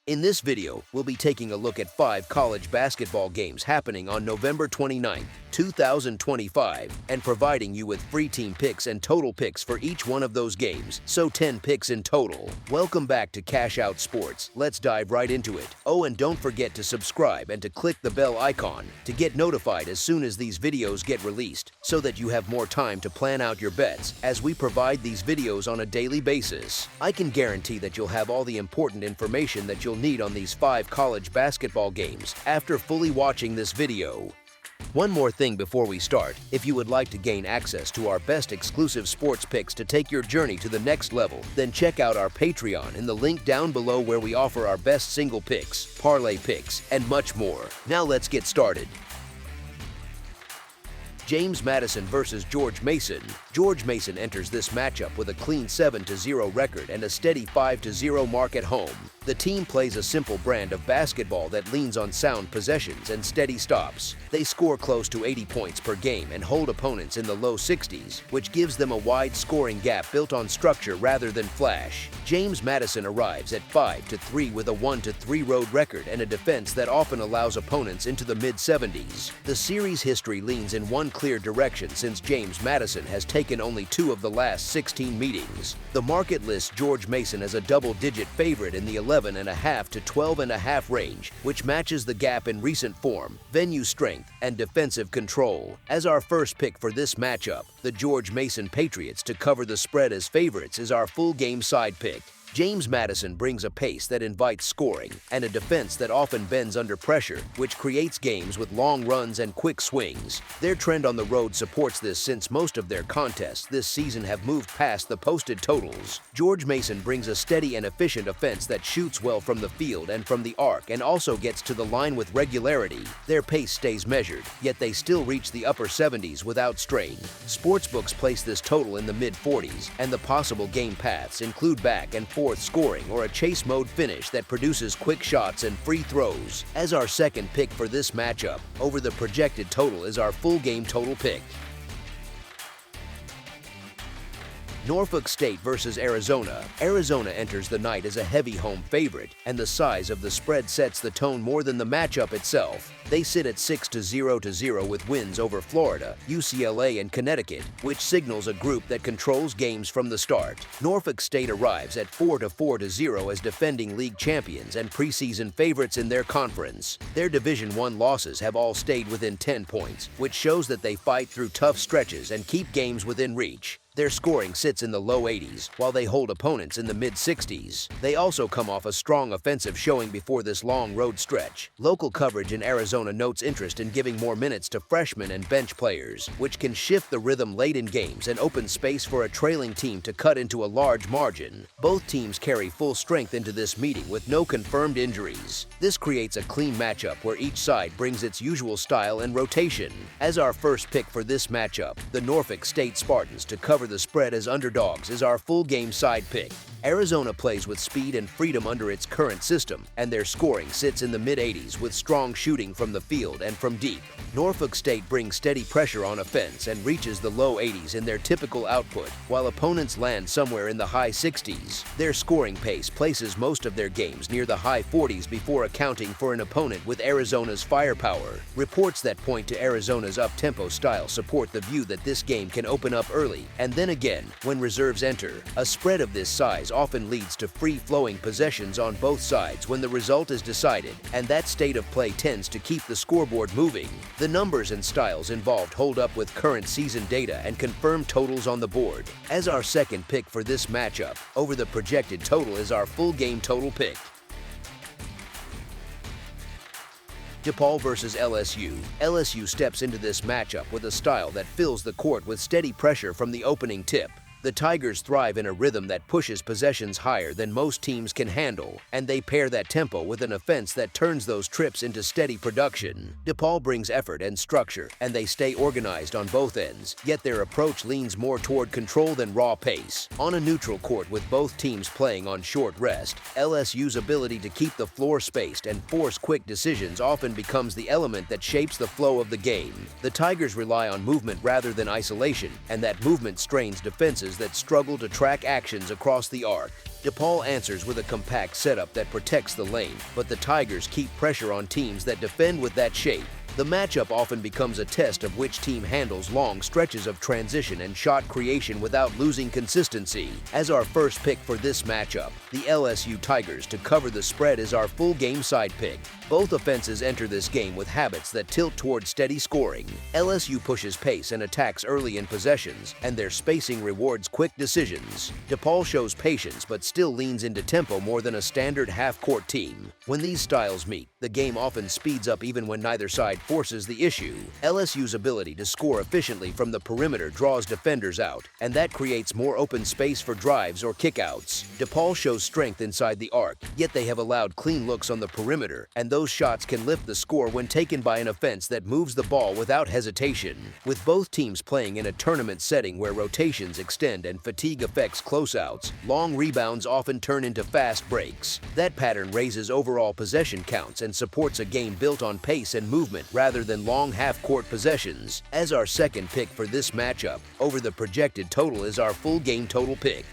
In this video, we'll be taking a look at 5 college basketball games happening on November 29, 2025, and providing you with free team picks and total picks for each one of those games, so 10 picks in total. Welcome back to Cash Out Sports. Let's dive right into it. Oh, and don't forget to subscribe and to click the bell icon to get notified as soon as these videos get released, so that you have more time to plan out your bets as we provide these videos on a daily basis. I can guarantee that you'll have all the important information that you'll need on these 5 college basketball games after fully watching this video. One more thing before we start: if you would like to gain access to our best exclusive sports picks to take your journey to the next level, then check out our Patreon in the link down below, where we offer our best single picks, parlay picks, and much more. Now let's get started. James Madison versus George Mason. George Mason enters this matchup with a clean 7-0 record and a steady 5-0 mark at home. The team plays a simple brand of basketball that leans on sound possessions and steady stops. They score close to 80 points per game and hold opponents in the low 60s, which gives them a wide scoring gap built on structure rather than flash. James Madison arrives at 5-3 with a 1-3 road record and a defense that often allows opponents into the mid-70s. The series history leans in one clear direction, since James Madison has taken only 2 of the last 16 meetings. The market lists George Mason as a double-digit favorite in the 11.5 to 12.5 range, which matches the gap in recent form, venue strength, and defensive control. As our first pick for this matchup, the George Mason Patriots to cover the spread as favorites is our full game side pick. James Madison brings a pace that invites scoring and a defense that often bends under pressure, which creates games with long runs and quick swings. Their trend on the road supports this, since most of their contests this season have moved past the posted totals. George Mason brings a steady and efficient offense that shoots well from the field and from the arc, and also gets to the line with regularity. Their pace stays measured, yet they still reach the upper 70s without strain. Sportsbooks place this total in the mid-40s, and the possible game paths include back and forth scoring or a chase mode finish that produces quick shots and free throws. As our second pick for this matchup, over the projected total is our full game total pick. Norfolk State versus Arizona. Arizona enters the night as a heavy home favorite, and the size of the spread sets the tone more than the matchup itself. They sit at 6-0 with wins over Florida, UCLA, and Connecticut, which signals a group that controls games from the start. Norfolk State arrives at 4-0 as defending league champions and preseason favorites in their conference. Their Division I losses have all stayed within 10 points, which shows that they fight through tough stretches and keep games within reach. Their scoring sits in the low 80s, while they hold opponents in the mid-60s. They also come off a strong offensive showing before this long road stretch. Local coverage in Arizona notes interest in giving more minutes to freshmen and bench players, which can shift the rhythm late in games and open space for a trailing team to cut into a large margin. Both teams carry full strength into this meeting with no confirmed injuries. This creates a clean matchup where each side brings its usual style and rotation. As our first pick for this matchup, the Norfolk State Spartans to cover the spread as underdogs is our full game side pick. Arizona plays with speed and freedom under its current system, and their scoring sits in the mid-80s with strong shooting from the field and from deep. Norfolk State brings steady pressure on offense and reaches the low 80s in their typical output, while opponents land somewhere in the high 60s. Their scoring pace places most of their games near the high 40s before accounting for an opponent with Arizona's firepower. Reports that point to Arizona's up-tempo style support the view that this game can open up early, and then again when reserves enter. A spread of this size often leads to free-flowing possessions on both sides when the result is decided, and that state of play tends to keep the scoreboard moving. The numbers and styles involved hold up with current season data and confirmed totals on the board. As our second pick for this matchup, over the projected total is our full game total pick. DePaul versus LSU. LSU steps into this matchup with a style that fills the court with steady pressure from the opening tip. The Tigers thrive in a rhythm that pushes possessions higher than most teams can handle, and they pair that tempo with an offense that turns those trips into steady production. DePaul brings effort and structure, and they stay organized on both ends, yet their approach leans more toward control than raw pace. On a neutral court with both teams playing on short rest, LSU's ability to keep the floor spaced and force quick decisions often becomes the element that shapes the flow of the game. The Tigers rely on movement rather than isolation, and that movement strains defenses that struggle to track actions across the arc. DePaul answers with a compact setup that protects the lane, but the Tigers keep pressure on teams that defend with that shape. The matchup often becomes a test of which team handles long stretches of transition and shot creation without losing consistency. As our first pick for this matchup, the LSU Tigers to cover the spread is our full game side pick. Both offenses enter this game with habits that tilt toward steady scoring. LSU pushes pace and attacks early in possessions, and their spacing rewards quick decisions. DePaul shows patience but still leans into tempo more than a standard half-court team. When these styles meet, the game often speeds up even when neither side forces the issue. LSU's ability to score efficiently from the perimeter draws defenders out, and that creates more open space for drives or kickouts. DePaul shows strength inside the arc, yet they have allowed clean looks on the perimeter, and those shots can lift the score when taken by an offense that moves the ball without hesitation. With both teams playing in a tournament setting where rotations extend and fatigue affects closeouts, long rebounds often turn into fast breaks. That pattern raises overall possession counts and supports a game built on pace and movement rather than long half-court possessions. As our second pick for this matchup, over the projected total is our full game total pick.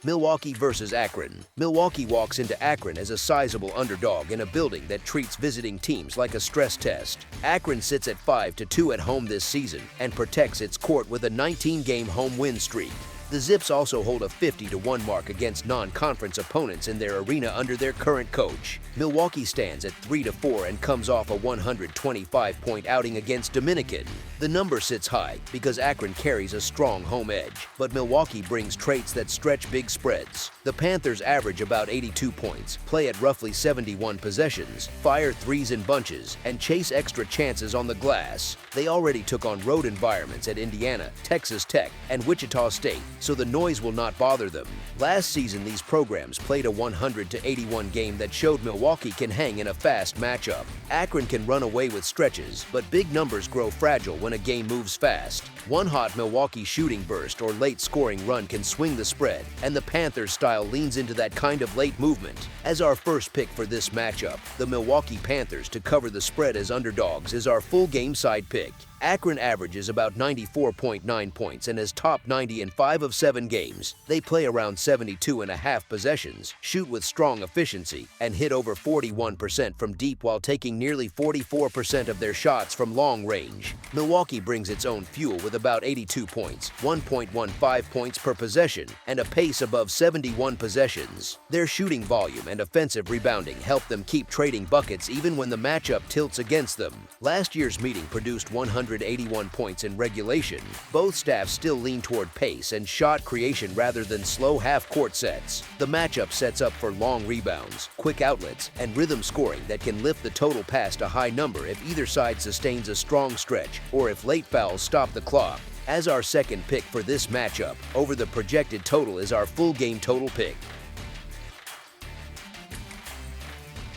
Milwaukee versus Akron. Milwaukee walks into Akron as a sizable underdog in a building that treats visiting teams like a stress test. Akron sits at 5-2 at home this season and protects its court with a 19-game home win streak. The Zips also hold a 50-1 mark against non-conference opponents in their arena under their current coach. Milwaukee stands at 3-4 and comes off a 125-point outing against Dominican. The number sits high because Akron carries a strong home edge, but Milwaukee brings traits that stretch big spreads. The Panthers average about 82 points, play at roughly 71 possessions, fire threes in bunches, and chase extra chances on the glass. They already took on road environments at Indiana, Texas Tech, and Wichita State, so the noise will not bother them. Last season, these programs played a 100-81 game that showed Milwaukee can hang in a fast matchup. Akron can run away with stretches, but big numbers grow fragile when a game moves fast. One hot Milwaukee shooting burst or late scoring run can swing the spread, and the Panthers style leans into that kind of late movement. As our first pick for this matchup, the Milwaukee Panthers to cover the spread as underdogs is our full game side pick. Akron averages about 94.9 points and has topped 90 in 5 of 7 games. They play around 72.5 possessions, shoot with strong efficiency, and hit over 41% from deep while taking nearly 44% of their shots from long range. Milwaukee brings its own fuel with about 82 points, 1.15 points per possession, and a pace above 71 possessions. Their shooting volume and offensive rebounding help them keep trading buckets even when the matchup tilts against them. Last year's meeting produced 181 points in regulation. Both staffs still lean toward pace and shot creation rather than slow half-court sets. The matchup sets up for long rebounds, quick outlets, and rhythm scoring that can lift the total past a high number if either side sustains a strong stretch or if late fouls stop the clock. As our second pick for this matchup, over the projected total is our full game total pick.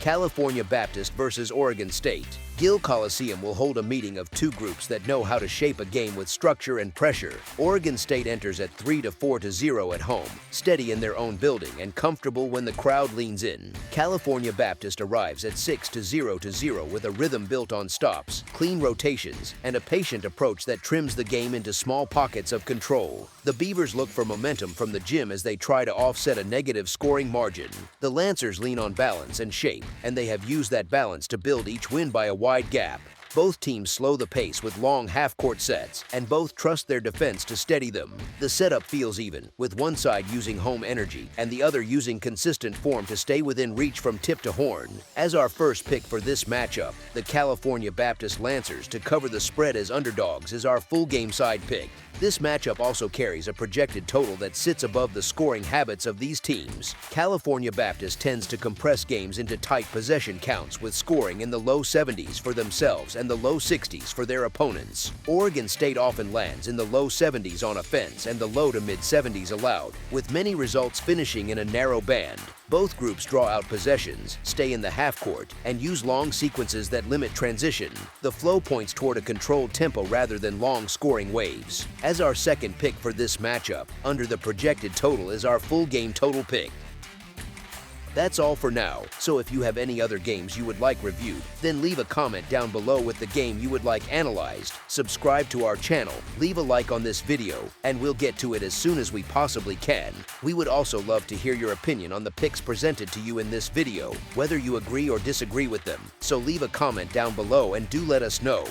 California Baptist versus Oregon State. Gill Coliseum will hold a meeting of two groups that know how to shape a game with structure and pressure. Oregon State enters at 3-4-0 at home, steady in their own building and comfortable when the crowd leans in. California Baptist arrives at 6-0 with a rhythm built on stops, clean rotations, and a patient approach that trims the game into small pockets of control. The Beavers look for momentum from the gym as they try to offset a negative scoring margin. The Lancers lean on balance and shape, and they have used that balance to build each win by a wide gap. Both teams slow the pace with long half-court sets, and both trust their defense to steady them. The setup feels even, with one side using home energy and the other using consistent form to stay within reach from tip to horn. As our first pick for this matchup, the California Baptist Lancers to cover the spread as underdogs is our full game side pick. This matchup also carries a projected total that sits above the scoring habits of these teams. California Baptist tends to compress games into tight possession counts with scoring in the low 70s for themselves and the low 60s for their opponents. Oregon State often lands in the low 70s on offense and the low to mid 70s allowed, with many results finishing in a narrow band. Both groups draw out possessions, stay in the half-court, and use long sequences that limit transition. The flow points toward a controlled tempo rather than long scoring waves. As our second pick for this matchup, under the projected total is our full game total pick. That's all for now, so if you have any other games you would like reviewed, then leave a comment down below with the game you would like analyzed. Subscribe to our channel, leave a like on this video, and we'll get to it as soon as we possibly can. We would also love to hear your opinion on the picks presented to you in this video, whether you agree or disagree with them. So leave a comment down below and do let us know.